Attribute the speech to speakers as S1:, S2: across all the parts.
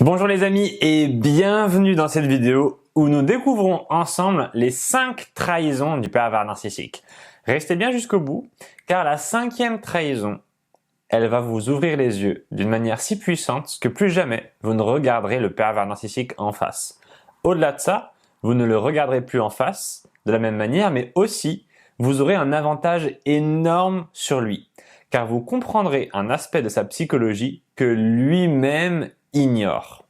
S1: Bonjour les amis et bienvenue dans cette vidéo où nous découvrons ensemble les 5 trahisons du pervers narcissique. Restez bien jusqu'au bout car la 5e trahison, elle va vous ouvrir les yeux d'une manière si puissante que plus jamais vous ne regarderez le pervers narcissique en face. Au-delà de ça, vous ne le regarderez plus en face de la même manière, mais aussi vous aurez un avantage énorme sur lui car vous comprendrez un aspect de sa psychologie que lui-même ignore.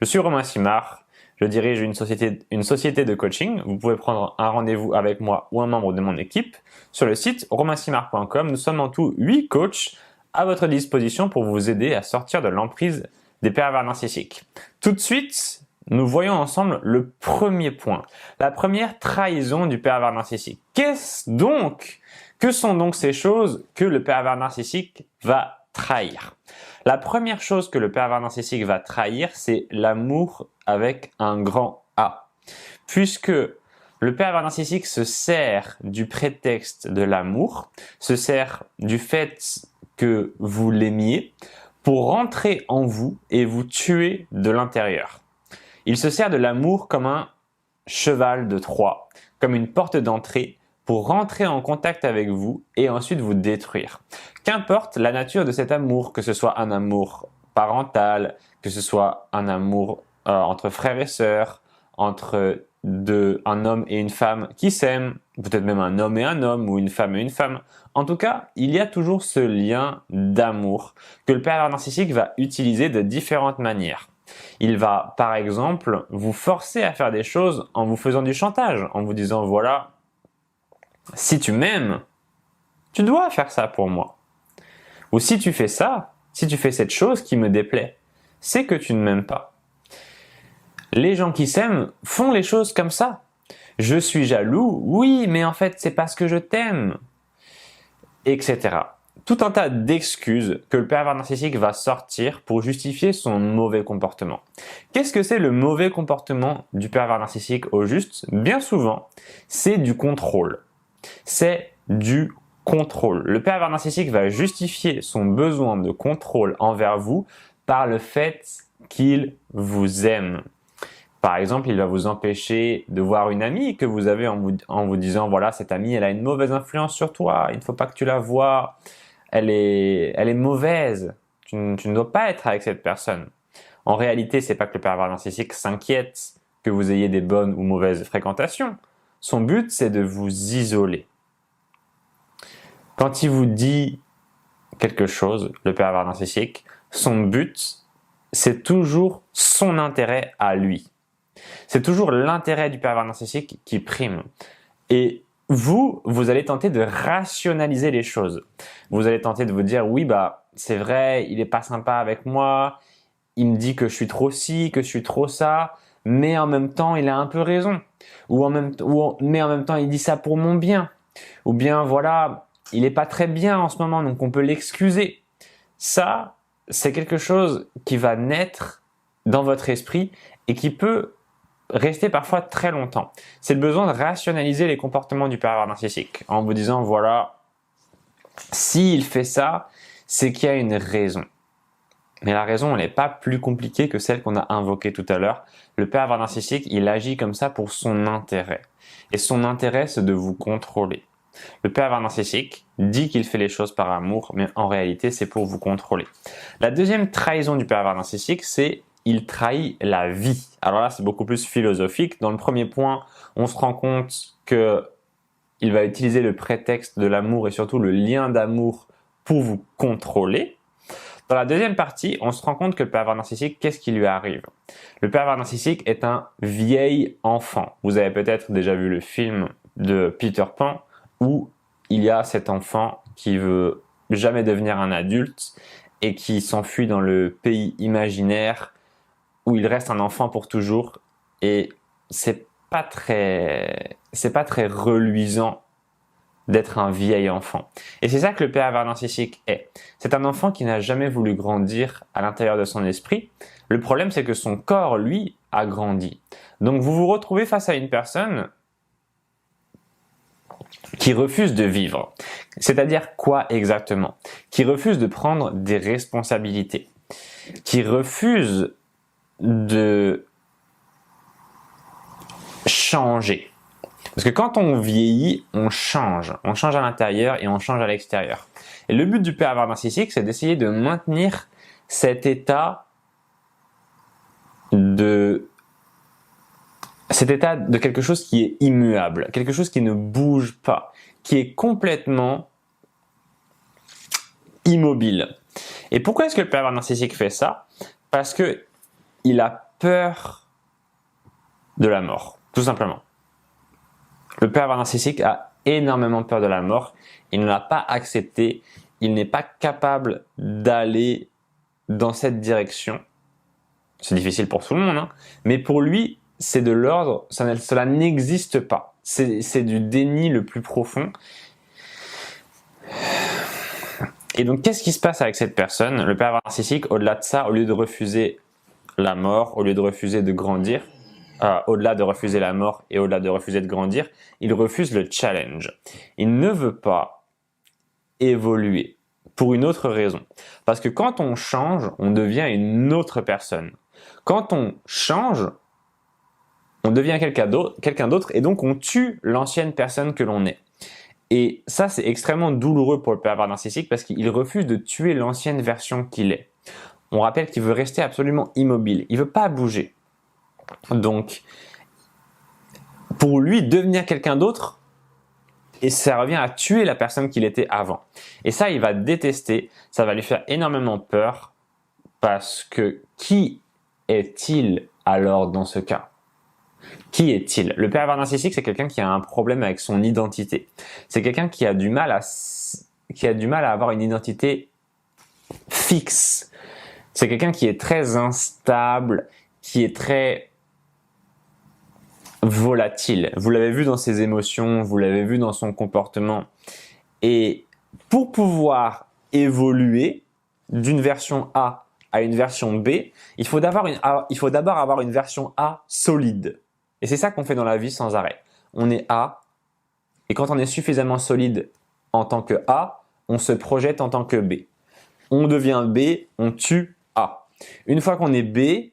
S1: Je suis Romain Simard, je dirige une société de coaching. Vous pouvez prendre un rendez-vous avec moi ou un membre de mon équipe. Sur le site romainsimard.com, nous sommes en tout 8 coachs à votre disposition pour vous aider à sortir de l'emprise des pervers narcissiques. Tout de suite, nous voyons ensemble le premier point, la première trahison du pervers narcissique. Que sont donc ces choses que le pervers narcissique va trahir? La première chose que le pervers narcissique va trahir, c'est l'amour avec un grand A. Puisque le pervers narcissique se sert du prétexte de l'amour, se sert du fait que vous l'aimiez pour rentrer en vous et vous tuer de l'intérieur. Il se sert de l'amour comme un cheval de Troie, comme une porte d'entrée pour rentrer en contact avec vous et ensuite vous détruire. Qu'importe la nature de cet amour, que ce soit un amour parental, que ce soit un amour entre frères et sœurs, entre un homme et une femme qui s'aiment, peut-être même un homme et un homme ou une femme et une femme. En tout cas, il y a toujours ce lien d'amour que le pervers narcissique va utiliser de différentes manières. Il va, par exemple, vous forcer à faire des choses en vous faisant du chantage, en vous disant « voilà, si tu m'aimes, tu dois faire ça pour moi. Ou si tu fais ça, si tu fais cette chose qui me déplaît, c'est que tu ne m'aimes pas. » Les gens qui s'aiment font les choses comme ça. Je suis jaloux, oui, mais en fait, c'est parce que je t'aime, etc. Tout un tas d'excuses que le pervers narcissique va sortir pour justifier son mauvais comportement. Qu'est-ce que c'est le mauvais comportement du pervers narcissique au juste? Bien souvent, c'est du contrôle. C'est du contrôle. Le pervers narcissique va justifier son besoin de contrôle envers vous par le fait qu'il vous aime. Par exemple, il va vous empêcher de voir une amie que vous avez en vous disant « voilà, cette amie, elle a une mauvaise influence sur toi, il ne faut pas que tu la vois, elle est mauvaise, tu ne dois pas être avec cette personne. » En réalité, c'est pas que le pervers narcissique s'inquiète que vous ayez des bonnes ou mauvaises fréquentations. Son but, c'est de vous isoler. Quand il vous dit quelque chose, le pervers narcissique, son but, c'est toujours son intérêt à lui. C'est toujours l'intérêt du pervers narcissique qui prime. Et vous allez tenter de rationaliser les choses. Vous allez tenter de vous dire, oui, c'est vrai, il est pas sympa avec moi, il me dit que je suis trop ci, que je suis trop ça, mais en même temps, il a un peu raison. Mais en même temps, il dit ça pour mon bien. Ou bien, voilà, il est pas très bien en ce moment, donc on peut l'excuser. Ça, c'est quelque chose qui va naître dans votre esprit et qui peut rester parfois très longtemps. C'est le besoin de rationaliser les comportements du pervers narcissique en vous disant, voilà, s'il fait ça, c'est qu'il y a une raison. Mais la raison, elle n'est pas plus compliquée que celle qu'on a invoquée tout à l'heure. Le pervers narcissique, il agit comme ça pour son intérêt. Et son intérêt, c'est de vous contrôler. Le pervers narcissique dit qu'il fait les choses par amour, mais en réalité, c'est pour vous contrôler. La deuxième trahison du pervers narcissique, c'est il trahit la vie. Alors là, c'est beaucoup plus philosophique. Dans le premier point, on se rend compte qu'il va utiliser le prétexte de l'amour et surtout le lien d'amour pour vous contrôler. Dans la deuxième partie, on se rend compte que le pervers narcissique, qu'est-ce qui lui arrive? Le pervers narcissique est un vieil enfant. Vous avez peut-être déjà vu le film de Peter Pan où il y a cet enfant qui veut jamais devenir un adulte et qui s'enfuit dans le pays imaginaire où il reste un enfant pour toujours et c'est pas très reluisant d'être un vieil enfant. Et c'est ça que le pervers narcissique est. C'est un enfant qui n'a jamais voulu grandir à l'intérieur de son esprit. Le problème, c'est que son corps, lui, a grandi. Donc vous vous retrouvez face à une personne qui refuse de vivre. C'est-à-dire quoi exactement? Qui refuse de prendre des responsabilités. Qui refuse de changer. Parce que quand on vieillit, on change. On change à l'intérieur et on change à l'extérieur. Et le but du pervers narcissique, c'est d'essayer de maintenir cet état de quelque chose qui est immuable, quelque chose qui ne bouge pas, qui est complètement immobile. Et pourquoi est-ce que le pervers narcissique fait ça? Parce que il a peur de la mort, tout simplement. Le pervers narcissique a énormément peur de la mort. Il ne l'a pas accepté. Il n'est pas capable d'aller dans cette direction. C'est difficile pour tout le monde, hein, mais pour lui, c'est de l'ordre, cela n'existe pas. C'est du déni le plus profond. Et donc, qu'est-ce qui se passe avec cette personne? Le pervers narcissique, au-delà de ça, au lieu de refuser la mort, au lieu de refuser de grandir, au-delà de refuser la mort et au-delà de refuser de grandir, il refuse le challenge. Il ne veut pas évoluer pour une autre raison. Parce que quand on change, on devient une autre personne. Quand on change, on devient quelqu'un d'autre et donc on tue l'ancienne personne que l'on est. Et ça, c'est extrêmement douloureux pour le pervers narcissique parce qu'il refuse de tuer l'ancienne version qu'il est. On rappelle qu'il veut rester absolument immobile. Il ne veut pas bouger. Donc, pour lui, devenir quelqu'un d'autre, et ça revient à tuer la personne qu'il était avant. Et ça, il va détester. Ça va lui faire énormément peur parce que qui est-il alors dans ce cas? Qui est-il? Le pervers narcissique, c'est quelqu'un qui a un problème avec son identité. C'est quelqu'un qui a du mal à avoir une identité fixe. C'est quelqu'un qui est très instable, qui est très volatile. Vous l'avez vu dans ses émotions, vous l'avez vu dans son comportement. Et pour pouvoir évoluer d'une version A à une version B, il faut d'abord avoir une version A solide. Et c'est ça qu'on fait dans la vie sans arrêt. On est A, et quand on est suffisamment solide en tant que A, on se projette en tant que B. On devient B, on tue A. Une fois qu'on est B,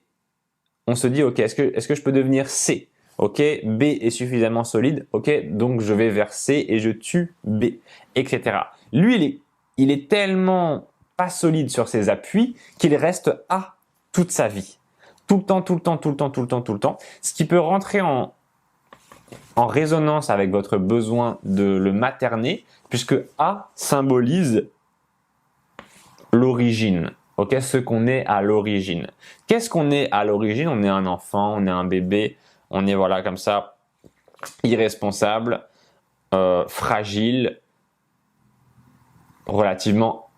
S1: on se dit, ok, est-ce que je peux devenir C? Ok, B est suffisamment solide, ok, donc je vais vers C et je tue B, etc. Lui, il est tellement pas solide sur ses appuis qu'il reste A toute sa vie. Tout le temps. Ce qui peut rentrer en résonance avec votre besoin de le materner, puisque A symbolise l'origine. Ok, ce qu'on est à l'origine. Qu'est-ce qu'on est à l'origine? On est un enfant, on est un bébé, on est voilà comme ça, irresponsable, fragile, relativement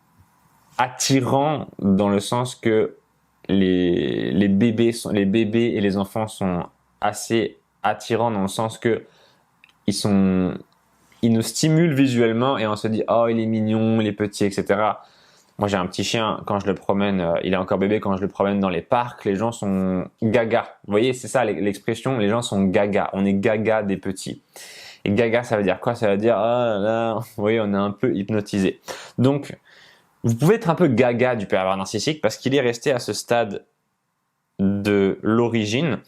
S1: attirant dans le sens que les bébés et les enfants sont assez attirants dans le sens que ils nous stimulent visuellement et on se dit oh il est mignon, il est petit, etc. Moi j'ai un petit chien, quand je le promène, il est encore bébé, quand je le promène dans les parcs, les gens sont gaga. Vous voyez, c'est ça l'expression, les gens sont gaga. On est gaga des petits. Et gaga, ça veut dire quoi? Ça veut dire ah là, vous voyez, on est un peu hypnotisé. Donc vous pouvez être un peu gaga du pervers narcissique parce qu'il est resté à ce stade de l'origine.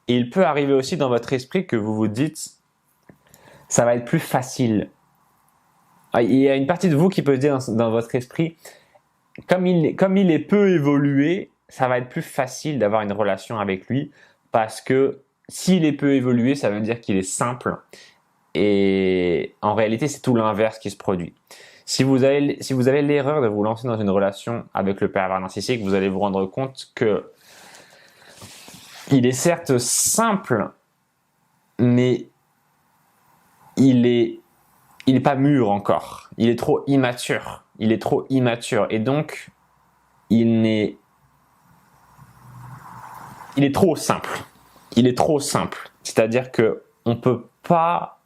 S1: Et il peut arriver aussi dans votre esprit que vous vous dites ça va être plus facile. Il y a une partie de vous qui peut se dire dans votre esprit comme il est peu évolué, ça va être plus facile d'avoir une relation avec lui parce que s'il est peu évolué, ça veut dire qu'il est simple. Et en réalité, c'est tout l'inverse qui se produit. Si vous avez l'erreur de vous lancer dans une relation avec le pervers narcissique, vous allez vous rendre compte que il est certes simple, mais il est pas mûr encore. Il est trop immature. Et donc il est trop simple. C'est-à-dire que on peut pas,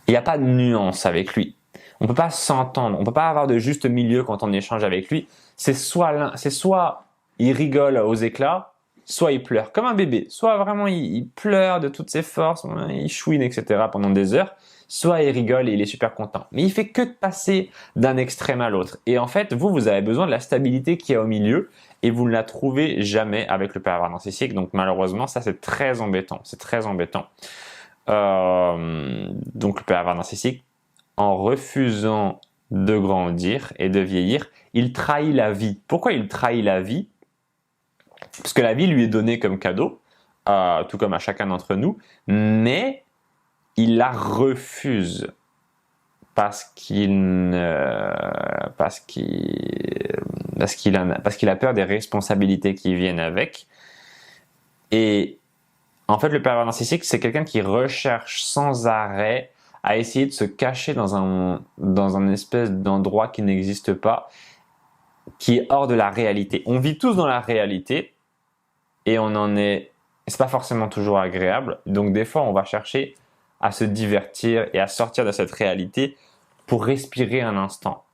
S1: il n'y a pas de nuance avec lui. On peut pas s'entendre. On peut pas avoir de juste milieu quand on échange avec lui. C'est soit il rigole aux éclats, soit il pleure comme un bébé, soit vraiment il pleure de toutes ses forces, il chouine, etc. pendant des heures, soit il rigole et il est super content. Mais il fait que de passer d'un extrême à l'autre. Et en fait, vous avez besoin de la stabilité qu'il y a au milieu et vous ne la trouvez jamais avec le pervers narcissique. Donc malheureusement, ça c'est très embêtant. C'est très embêtant. Donc le pervers narcissique, en refusant de grandir et de vieillir, il trahit la vie. Pourquoi il trahit la vie? Parce que la vie lui est donnée comme cadeau, tout comme à chacun d'entre nous, mais il la refuse parce qu'il a peur des responsabilités qui viennent avec. Et en fait, le pervers narcissique, c'est quelqu'un qui recherche sans arrêt à essayer de se cacher dans un espèce d'endroit qui n'existe pas, qui est hors de la réalité. On vit tous dans la réalité et c'est pas forcément toujours agréable. Donc des fois, on va chercher à se divertir et à sortir de cette réalité pour respirer un instant.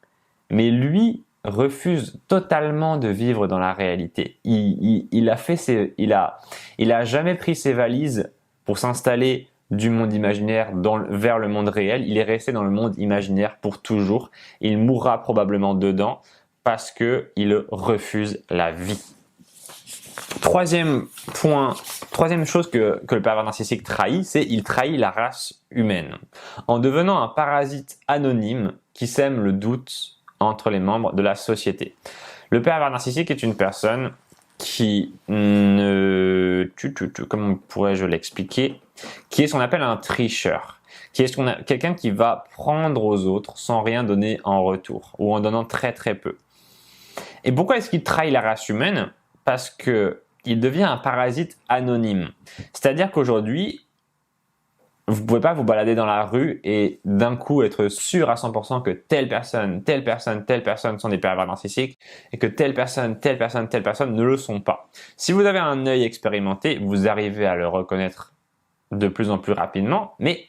S1: Mais lui refuse totalement de vivre dans la réalité. Il a jamais pris ses valises pour s'installer du monde imaginaire vers le monde réel. Il est resté dans le monde imaginaire pour toujours. Il mourra probablement dedans parce qu'il refuse la vie. Troisième chose que le pervers narcissique trahit, c'est qu'il trahit la race humaine en devenant un parasite anonyme qui sème le doute entre les membres de la société. Le pervers narcissique est une personne qui comment pourrais-je l'expliquer, qui est ce qu'on appelle un tricheur, qui est quelqu'un qui va prendre aux autres sans rien donner en retour ou en donnant très très peu. Et pourquoi est-ce qu'il trahit la race humaine? Parce que il devient un parasite anonyme. C'est-à-dire qu'aujourd'hui, vous ne pouvez pas vous balader dans la rue et d'un coup être sûr à 100% que telle personne sont des pervers narcissiques et que telle personne ne le sont pas. Si vous avez un œil expérimenté, vous arrivez à le reconnaître de plus en plus rapidement, mais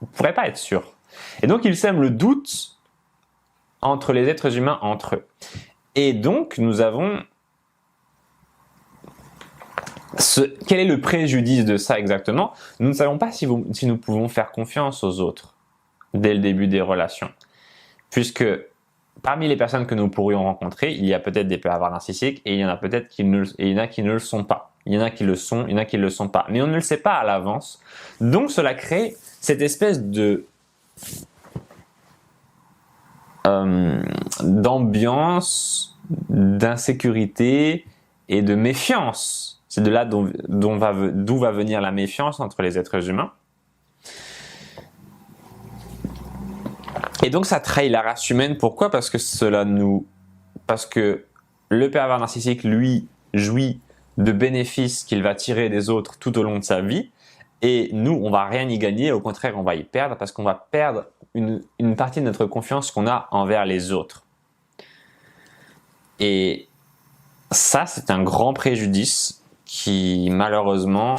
S1: vous ne pourrez pas être sûr. Et donc, il sème le doute entre les êtres humains entre eux. Et donc, nous avons quel est le préjudice de ça exactement? Nous ne savons pas si nous pouvons faire confiance aux autres dès le début des relations. Puisque parmi les personnes que nous pourrions rencontrer, il y a peut-être des pervers narcissiques et il y en a peut-être qui ne le sont pas. Il y en a qui le sont, il y en a qui ne le sont pas. Mais on ne le sait pas à l'avance. Donc cela crée cette espèce d'ambiance, d'insécurité et de méfiance. C'est de là d'où va venir la méfiance entre les êtres humains. Et donc ça trahit la race humaine. Pourquoi? Parce que le pervers narcissique, lui, jouit de bénéfices qu'il va tirer des autres tout au long de sa vie. Et nous, on va rien y gagner. Au contraire, on va y perdre parce qu'on va perdre une partie de notre confiance qu'on a envers les autres. Et ça, c'est un grand préjudice qui malheureusement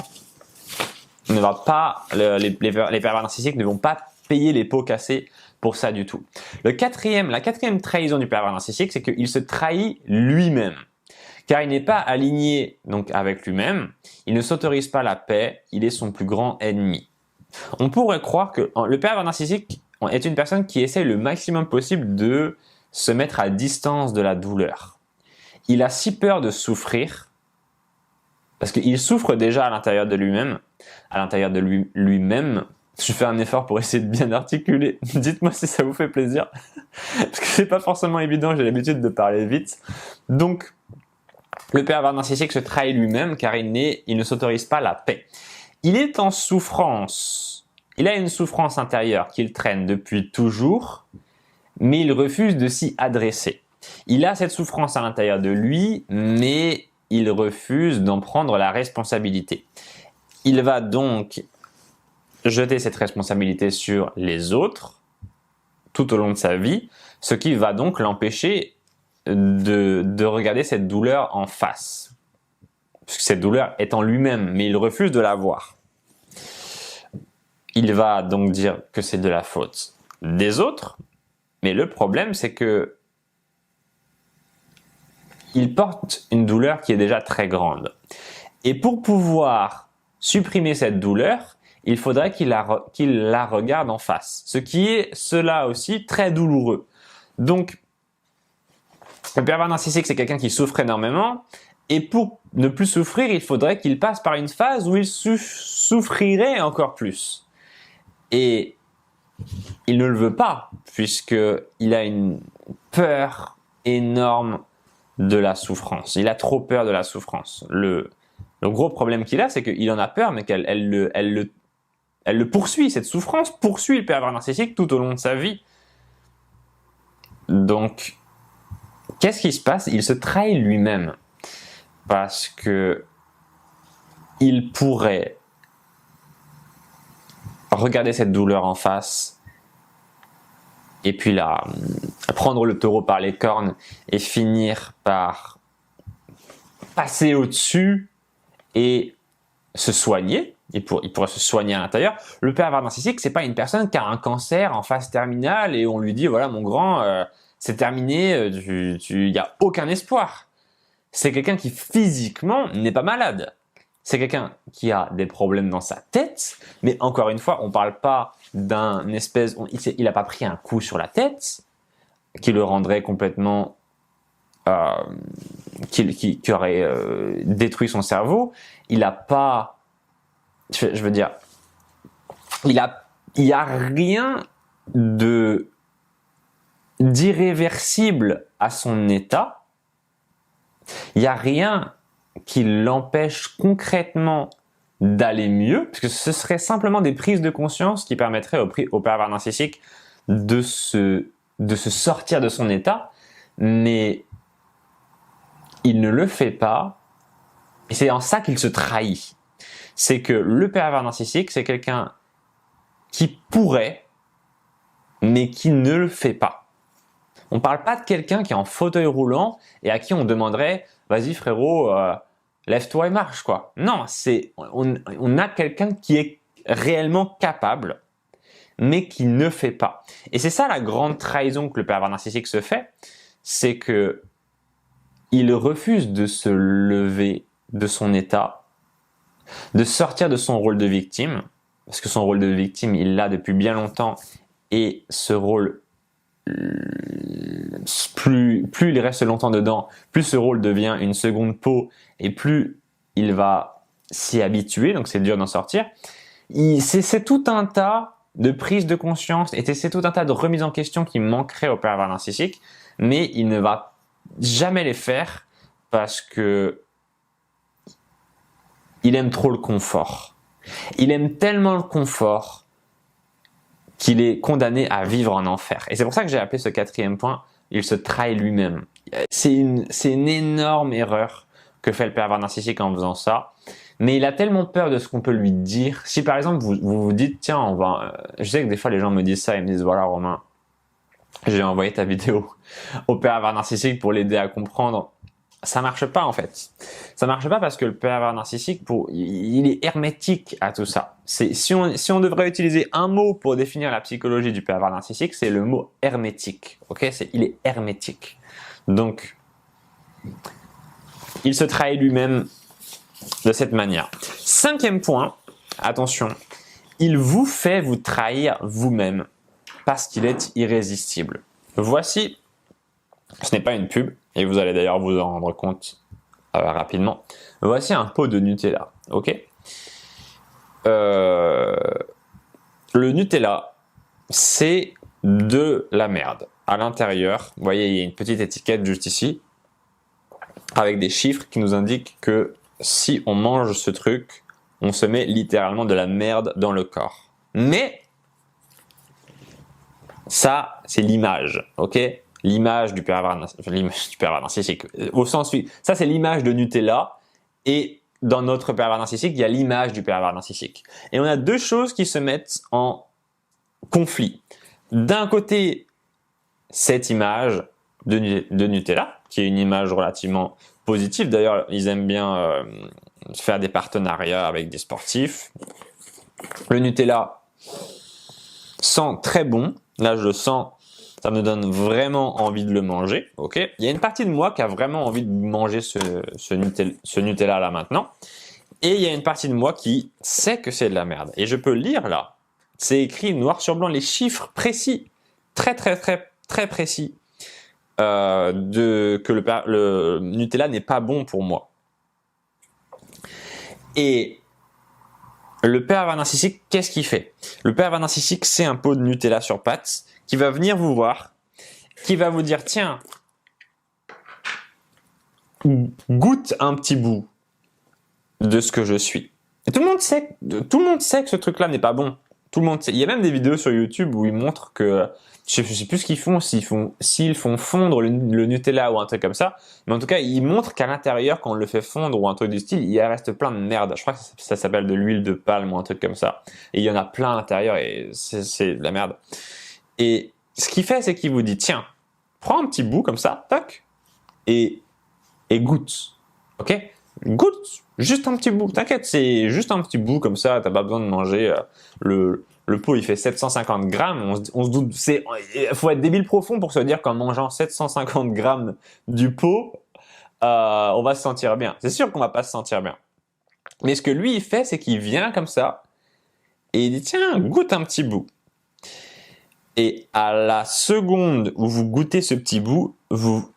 S1: ne va pas, les pervers narcissiques ne vont pas payer les pots cassés pour ça du tout. La quatrième trahison du pervers narcissique, c'est qu'il se trahit lui-même. Car il n'est pas aligné donc avec lui-même, il ne s'autorise pas la paix, il est son plus grand ennemi. On pourrait croire que le pervers narcissique est une personne qui essaie le maximum possible de se mettre à distance de la douleur. Il a si peur de souffrir, parce qu'il souffre déjà à l'intérieur de lui-même. Je fais un effort pour essayer de bien articuler. Dites-moi si ça vous fait plaisir. Parce que c'est pas forcément évident, j'ai l'habitude de parler vite. Donc, le pervers narcissique se trahit lui-même car il ne s'autorise pas la paix. Il est en souffrance. Il a une souffrance intérieure qu'il traîne depuis toujours, mais il refuse de s'y adresser. Il a cette souffrance à l'intérieur de lui, mais il refuse d'en prendre la responsabilité. Il va donc jeter cette responsabilité sur les autres tout au long de sa vie, ce qui va donc l'empêcher de regarder cette douleur en face. Puisque cette douleur est en lui-même, mais il refuse de la voir. Il va donc dire que c'est de la faute des autres, mais le problème c'est que il porte une douleur qui est déjà très grande. Et pour pouvoir supprimer cette douleur, il faudrait qu'il la regarde en face, ce qui est cela aussi très douloureux. Donc, le pervers narcissique, c'est quelqu'un qui souffre énormément, et pour ne plus souffrir, il faudrait qu'il passe par une phase où il souffrirait encore plus. Et il ne le veut pas, puisqu'il a une peur énorme de la souffrance. Il a trop peur de la souffrance. Le gros problème qu'il a, c'est qu'il en a peur, mais qu'elle le poursuit. Cette souffrance poursuit le pervers narcissique tout au long de sa vie. Donc, qu'est-ce qui se passe? Il se trahit lui-même. Parce que il pourrait regarder cette douleur en face et puis prendre le taureau par les cornes et finir par passer au-dessus et se soigner. Il pourrait se soigner à l'intérieur. Le pervers narcissique, c'est pas une personne qui a un cancer en phase terminale et on lui dit voilà mon grand, c'est terminé, il n'y a aucun espoir. C'est quelqu'un qui physiquement n'est pas malade. C'est quelqu'un qui a des problèmes dans sa tête, mais encore une fois, on ne parle pas d'un espèce... Il n'a pas pris un coup sur la tête qui le rendrait complètement... qui aurait détruit son cerveau. Il n'a pas... Je veux dire... Il y a rien d'irréversible à son état. Il n'y a rien qui l'empêche concrètement d'aller mieux, puisque ce serait simplement des prises de conscience qui permettraient au pervers narcissique de se sortir de son état, mais il ne le fait pas, et c'est en ça qu'il se trahit. C'est que le pervers narcissique, c'est quelqu'un qui pourrait, mais qui ne le fait pas. On ne parle pas de quelqu'un qui est en fauteuil roulant et à qui on demanderait « Vas-y frérot, lève-toi et marche ». Quoi. Non, on a quelqu'un qui est réellement capable, mais qui ne fait pas. Et c'est ça la grande trahison que le pervers narcissique se fait, c'est que il refuse de se lever de son état, de sortir de son rôle de victime, parce que son rôle de victime, il l'a depuis bien longtemps, et ce rôle... Plus il reste longtemps dedans, plus ce rôle devient une seconde peau et plus il va s'y habituer, donc c'est dur d'en sortir. C'est tout un tas de prises de conscience et c'est tout un tas de remises en question qui manqueraient au pervers narcissique, mais il ne va jamais les faire parce que il aime trop le confort. Il aime tellement le confort qu'il est condamné à vivre en enfer. Et c'est pour ça que j'ai appelé ce 4e point, il se trahit lui-même. C'est une énorme erreur que fait le pervers narcissique en faisant ça, mais il a tellement peur de ce qu'on peut lui dire. Si par exemple vous dites, tiens, je sais que des fois les gens me disent ça, ils me disent, voilà Romain, j'ai envoyé ta vidéo au pervers narcissique pour l'aider à comprendre. Ça marche pas en fait. Ça marche pas parce que le pervers narcissique, il est hermétique à tout ça. Si on devrait utiliser un mot pour définir la psychologie du pervers narcissique, c'est le mot hermétique. Ok, il est hermétique. Donc, il se trahit lui-même de cette manière. 5e point, attention, il vous fait vous trahir vous-même parce qu'il est irrésistible. Voici, ce n'est pas une pub, et vous allez d'ailleurs vous en rendre compte rapidement. Voici un pot de Nutella, ok? Le Nutella, c'est de la merde. À l'intérieur, vous voyez, il y a une petite étiquette juste ici, avec des chiffres qui nous indiquent que si on mange ce truc, on se met littéralement de la merde dans le corps. Mais, ça, c'est l'image, ok? L'image du pervers narcissique. Au sens, ça c'est l'image de Nutella et dans notre pervers narcissique, il y a l'image du pervers narcissique. Et on a deux choses qui se mettent en conflit. D'un côté, cette image de Nutella, qui est une image relativement positive. D'ailleurs, ils aiment bien faire des partenariats avec des sportifs. Le Nutella sent très bon. Là, je le sens Ça me donne vraiment envie de le manger, ok? Il y a une partie de moi qui a vraiment envie de manger ce Nutella là maintenant. Et il y a une partie de moi qui sait que c'est de la merde. Et je peux lire là. C'est écrit noir sur blanc, les chiffres précis, très précis, que le Nutella n'est pas bon pour moi. Et le pervers narcissique, qu'est-ce qu'il fait? Le pervers narcissique, c'est un pot de Nutella sur pattes qui va venir vous voir, qui va vous dire, tiens, goûte un petit bout de ce que je suis. Et tout le monde sait que ce truc-là n'est pas bon. Tout le monde sait. Il y a même des vidéos sur YouTube où ils montrent que, je sais plus ce qu'ils font, s'ils font fondre le Nutella ou un truc comme ça, mais en tout cas, ils montrent qu'à l'intérieur, quand on le fait fondre ou un truc du style, il reste plein de merde. Je crois que ça s'appelle de l'huile de palme ou un truc comme ça. Et il y en a plein à l'intérieur et c'est de la merde. Et ce qu'il fait, c'est qu'il vous dit, tiens, prends un petit bout comme ça, toc, et goûte. Ok? Goûte juste un petit bout, t'inquiète, c'est juste un petit bout comme ça, t'as pas besoin de manger. Le pot il fait 750 grammes, on se doute, faut être débile profond pour se dire qu'en mangeant 750 grammes du pot, on va se sentir bien. C'est sûr qu'on va pas se sentir bien. Mais ce que lui il fait, c'est qu'il vient comme ça et il dit tiens, goûte un petit bout. Et à la seconde où vous goûtez ce petit bout, vous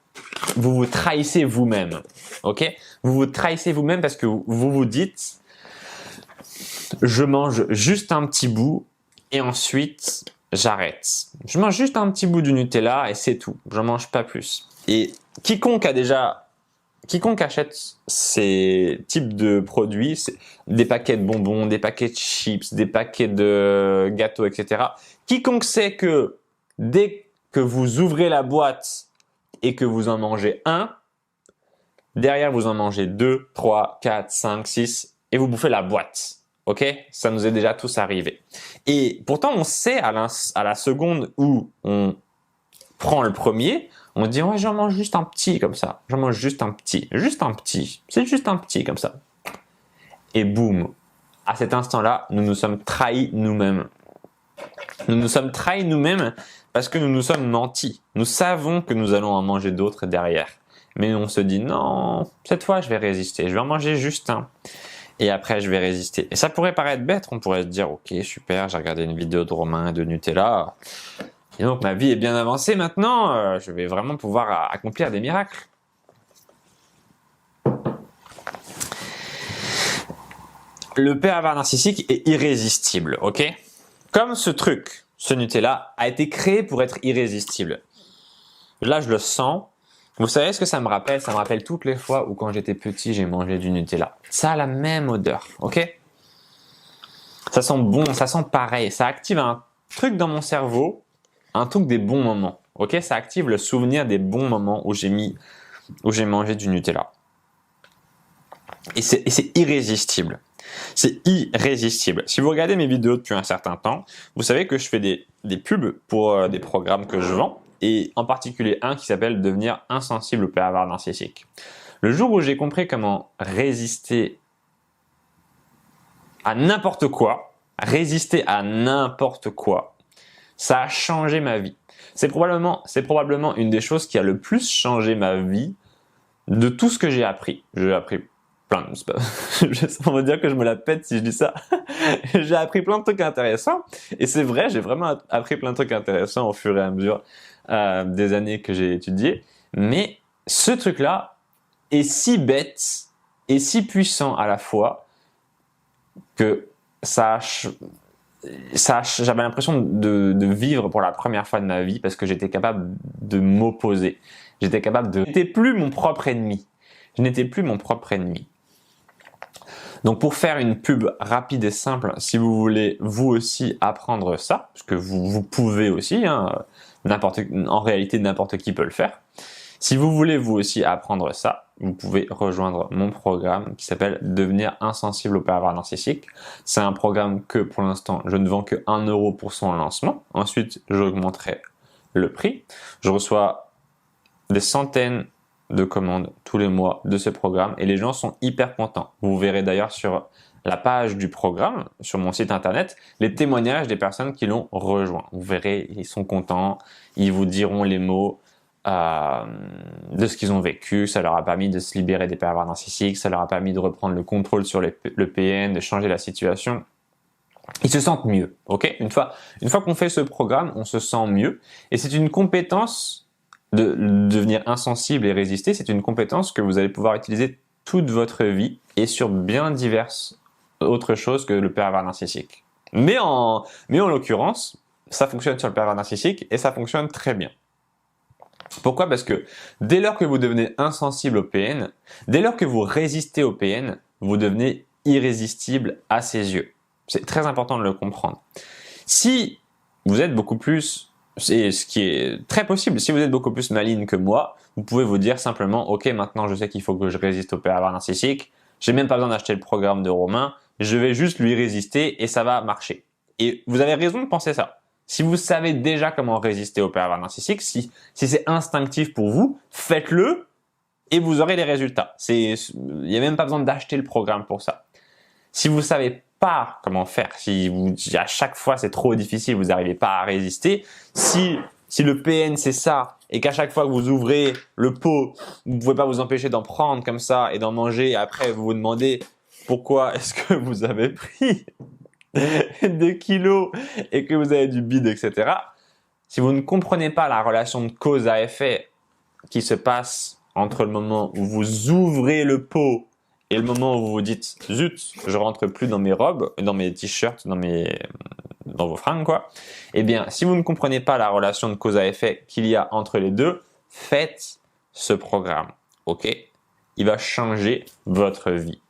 S1: trahissez vous-même, ok? Vous vous trahissez vous-même parce que vous vous dites, je mange juste un petit bout et ensuite j'arrête. Je mange juste un petit bout du Nutella et c'est tout. Je mange pas plus. Et quiconque achète ces types de produits, des paquets de bonbons, des paquets de chips, des paquets de gâteaux, etc. Quiconque sait que dès que vous ouvrez la boîte et que vous en mangez un, derrière vous en mangez 2, 3, 4, 5, 6 et vous bouffez la boîte. Ok? Ça nous est déjà tous arrivé. Et pourtant on sait à la seconde où on prend le premier, on dit ouais, j'en mange juste un petit comme ça. J'en mange juste un petit. Juste un petit. C'est juste un petit comme ça. Et boum. À cet instant-là, nous nous sommes trahis nous-mêmes. Nous nous sommes trahis nous-mêmes parce que nous nous sommes mentis. Nous savons que nous allons en manger d'autres derrière. Mais on se dit non, cette fois je vais résister. Je vais en manger juste un. Et après je vais résister. Et ça pourrait paraître bête. On pourrait se dire ok, super, j'ai regardé une vidéo de Romain et de Nutella. Et donc ma vie est bien avancée maintenant, je vais vraiment pouvoir accomplir des miracles. Le pervers narcissique est irrésistible, ok? Comme ce truc, ce Nutella, a été créé pour être irrésistible. Là, je le sens. Vous savez ce que ça me rappelle? Ça me rappelle toutes les fois où quand j'étais petit, j'ai mangé du Nutella. Ça a la même odeur, ok? Ça sent bon, ça sent pareil. Ça active un truc dans mon cerveau, un truc des bons moments, ok? Ça active le souvenir des bons moments où j'ai mangé du Nutella. Et c'est irrésistible. C'est irrésistible. Si vous regardez mes vidéos depuis un certain temps, vous savez que je fais des pubs pour des programmes que je vends, et en particulier un qui s'appelle « Devenir insensible au pervers narcissique ». Le jour où j'ai compris comment résister à n'importe quoi, ça a changé ma vie. C'est probablement une des choses qui a le plus changé ma vie de tout ce que j'ai appris. J'ai appris plein de... On va dire que je me la pète si je dis ça. J'ai appris plein de trucs intéressants. Et c'est vrai, j'ai vraiment appris plein de trucs intéressants au fur et à mesure des années que j'ai étudié. Mais ce truc-là est si bête et si puissant à la fois que j'avais l'impression de vivre pour la première fois de ma vie parce que j'étais capable de m'opposer. Je n'étais plus mon propre ennemi. Je n'étais plus mon propre ennemi. Donc pour faire une pub rapide et simple, si vous voulez vous aussi apprendre ça, parce que vous pouvez aussi, hein, en réalité n'importe qui peut le faire. Si vous voulez vous aussi apprendre ça, vous pouvez rejoindre mon programme qui s'appelle « Devenir insensible au pervers narcissique ». C'est un programme que pour l'instant je ne vends que 1 € pour son lancement. Ensuite j'augmenterai le prix. Je reçois des centaines de commandes tous les mois de ce programme et les gens sont hyper contents. Vous verrez d'ailleurs sur la page du programme, sur mon site internet, les témoignages des personnes qui l'ont rejoint. Vous verrez, ils sont contents, ils vous diront les mots de ce qu'ils ont vécu, ça leur a permis de se libérer des pervers narcissiques, ça leur a permis de reprendre le contrôle sur le PN, de changer la situation. Ils se sentent mieux, ok? Une fois qu'on fait ce programme, on se sent mieux et c'est une compétence de devenir insensible et résister, c'est une compétence que vous allez pouvoir utiliser toute votre vie et sur bien diverses autres choses que le pervers narcissique. Mais en l'occurrence, ça fonctionne sur le pervers narcissique et ça fonctionne très bien. Pourquoi? Parce que dès lors que vous devenez insensible au PN, dès lors que vous résistez au PN, vous devenez irrésistible à ses yeux. C'est très important de le comprendre. Si vous êtes beaucoup plus, c'est ce qui est très possible, si vous êtes beaucoup plus maligne que moi, vous pouvez vous dire simplement, ok, maintenant je sais qu'il faut que je résiste au pervers narcissique, j'ai même pas besoin d'acheter le programme de Romain, je vais juste lui résister et ça va marcher. Et vous avez raison de penser ça. Si vous savez déjà comment résister au pervers narcissique, si c'est instinctif pour vous, faites-le et vous aurez les résultats. Il n'y a même pas besoin d'acheter le programme pour ça. Si vous savez pas comment faire, si à chaque fois c'est trop difficile, vous n'arrivez pas à résister, si le PN c'est ça et qu'à chaque fois que vous ouvrez le pot, vous ne pouvez pas vous empêcher d'en prendre comme ça et d'en manger, et après vous vous demandez pourquoi est-ce que vous avez pris des kilos et que vous avez du bide, etc. Si vous ne comprenez pas la relation de cause à effet qui se passe entre le moment où vous ouvrez le pot et le moment où vous vous dites « Zut, je rentre plus dans mes robes, dans mes t-shirts, dans vos fringues, quoi », eh bien, si vous ne comprenez pas la relation de cause à effet qu'il y a entre les deux, faites ce programme, ok? Il va changer votre vie.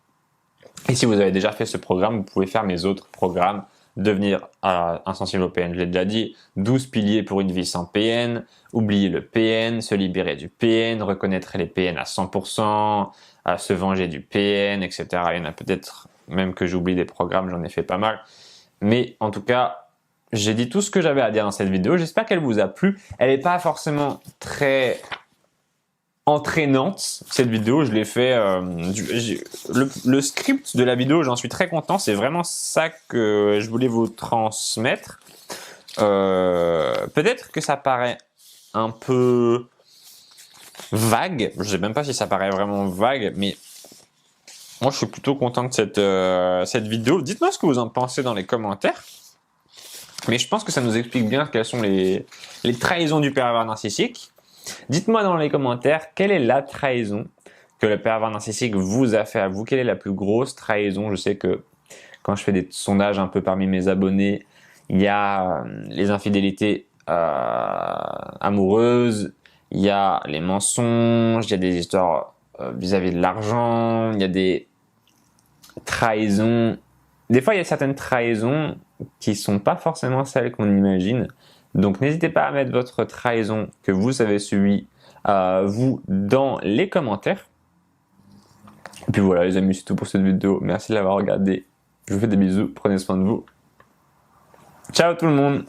S1: Et si vous avez déjà fait ce programme, vous pouvez faire mes autres programmes, devenir insensible au PN, je l'ai déjà dit, 12 piliers pour une vie sans PN, oublier le PN, se libérer du PN, reconnaître les PN à 100%, se venger du PN, etc. Il y en a peut-être même que j'oublie des programmes, j'en ai fait pas mal. Mais en tout cas, j'ai dit tout ce que j'avais à dire dans cette vidéo. J'espère qu'elle vous a plu. Elle n'est pas forcément très entraînante, cette vidéo. Je l'ai fait, le script de la vidéo, j'en suis très content. C'est vraiment ça que je voulais vous transmettre. Peut-être que ça paraît un peu vague. Je sais même pas si ça paraît vraiment vague, mais moi je suis plutôt content de cette vidéo. Dites-moi ce que vous en pensez dans les commentaires. Mais je pense que ça nous explique bien quelles sont les trahisons du pervers narcissique. Dites-moi dans les commentaires quelle est la trahison que le pervers narcissique vous a fait à vous. Quelle est la plus grosse trahison? Je sais que quand je fais des sondages un peu parmi mes abonnés, il y a les infidélités amoureuses, il y a les mensonges, il y a des histoires vis-à-vis de l'argent, il y a des trahisons. Des fois, il y a certaines trahisons qui sont pas forcément celles qu'on imagine. Donc, n'hésitez pas à mettre votre trahison que vous avez subie, vous, dans les commentaires. Et puis voilà, les amis, c'est tout pour cette vidéo. Merci de l'avoir regardé. Je vous fais des bisous. Prenez soin de vous. Ciao tout le monde!